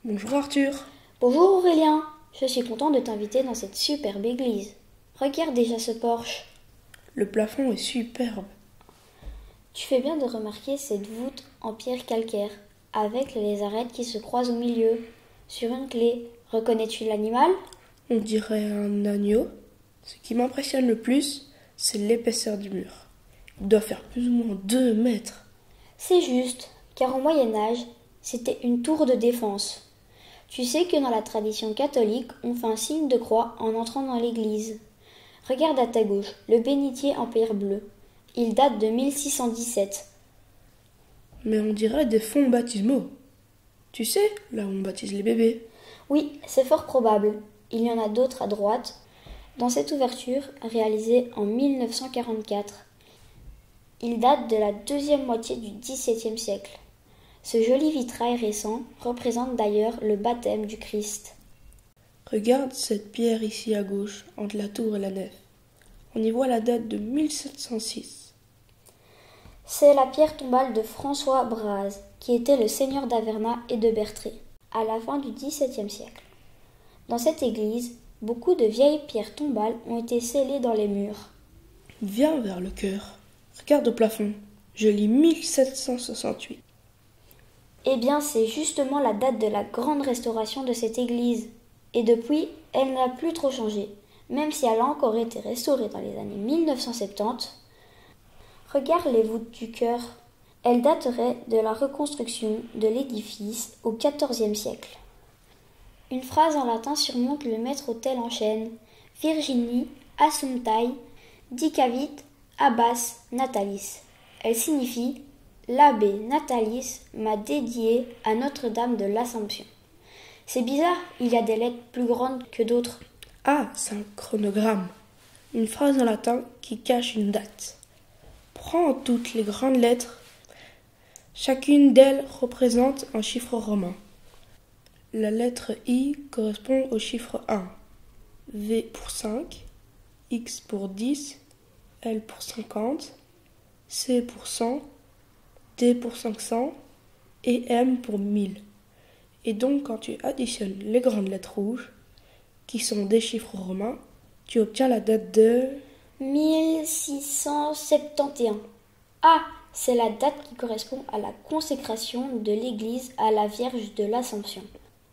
Bonjour Arthur. Bonjour Aurélien, je suis content de t'inviter dans cette superbe église. Regarde déjà ce porche. Le plafond est superbe. Tu fais bien de remarquer cette voûte en pierre calcaire, avec les arêtes qui se croisent au milieu. Sur une clé, reconnais-tu l'animal? On dirait un agneau. Ce qui m'impressionne le plus, c'est l'épaisseur du mur. Il doit faire plus ou moins 2 mètres. C'est juste, car au Moyen-Âge, c'était une tour de défense. Tu sais que dans la tradition catholique, on fait un signe de croix en entrant dans l'église. Regarde à ta gauche, le bénitier en pierre bleue. Il date de 1617. Mais on dirait des fonds baptismaux. Tu sais, là où on baptise les bébés. Oui, c'est fort probable. Il y en a d'autres à droite, dans cette ouverture réalisée en 1944. Il date de la deuxième moitié du XVIIe siècle. Ce joli vitrail récent représente d'ailleurs le baptême du Christ. Regarde cette pierre ici à gauche, entre la tour et la nef. On y voit la date de 1706. C'est la pierre tombale de François Braz, qui était le seigneur d'Avernat et de Bertré, à la fin du XVIIe siècle. Dans cette église, beaucoup de vieilles pierres tombales ont été scellées dans les murs. Viens vers le chœur. Regarde au plafond. Je lis 1768. Eh bien, c'est justement la date de la grande restauration de cette église. Et depuis, elle n'a plus trop changé, même si elle a encore été restaurée dans les années 1970. Regarde les voûtes du chœur. Elles dateraient de la reconstruction de l'édifice au XIVe siècle. Une phrase en latin surmonte le maître-autel en chêne. Virginie Assumptae dicavit abbas natalis. Elle signifie « L'abbé Natalis m'a dédié à Notre-Dame de l'Assomption ». C'est bizarre, il y a des lettres plus grandes que d'autres. Ah, c'est un chronogramme. Une phrase en latin qui cache une date. Prends toutes les grandes lettres. Chacune d'elles représente un chiffre romain. La lettre I correspond au chiffre 1. V pour 5, X pour 10, L pour 50, C pour 100, D pour 500 et M pour 1000. Et donc quand tu additionnes les grandes lettres rouges, qui sont des chiffres romains, tu obtiens la date de 1671. Ah, c'est la date qui correspond à la consécration de l'église à la Vierge de l'Assomption,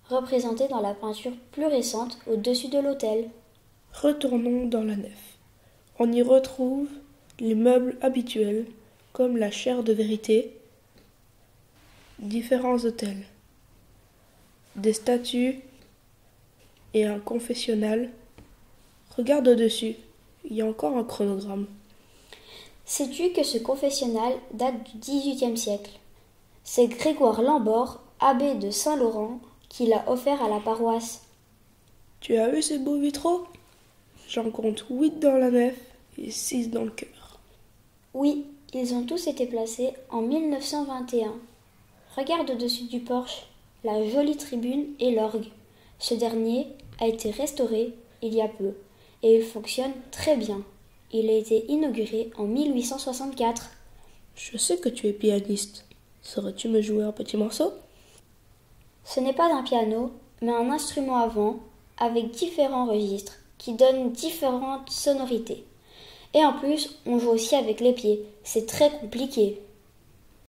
représentée dans la peinture plus récente au-dessus de l'autel. Retournons dans la nef. On y retrouve les meubles habituels, comme la chaire de vérité, différents autels, des statues et un confessionnal. Regarde au-dessus, il y a encore un chronogramme. Sais-tu que ce confessionnal date du XVIIIe siècle? C'est Grégoire Lambord, abbé de Saint-Laurent, qui l'a offert à la paroisse. Tu as vu ces beaux vitraux? J'en compte 8 dans la nef et 6 dans le chœur. Oui, ils ont tous été placés en 1921. Regarde au-dessus du porche, la jolie tribune et l'orgue. Ce dernier a été restauré il y a peu et il fonctionne très bien. Il a été inauguré en 1864. Je sais que tu es pianiste. Saurais-tu me jouer un petit morceau? Ce n'est pas un piano, mais un instrument à vent avec différents registres qui donnent différentes sonorités. Et en plus, on joue aussi avec les pieds. C'est très compliqué.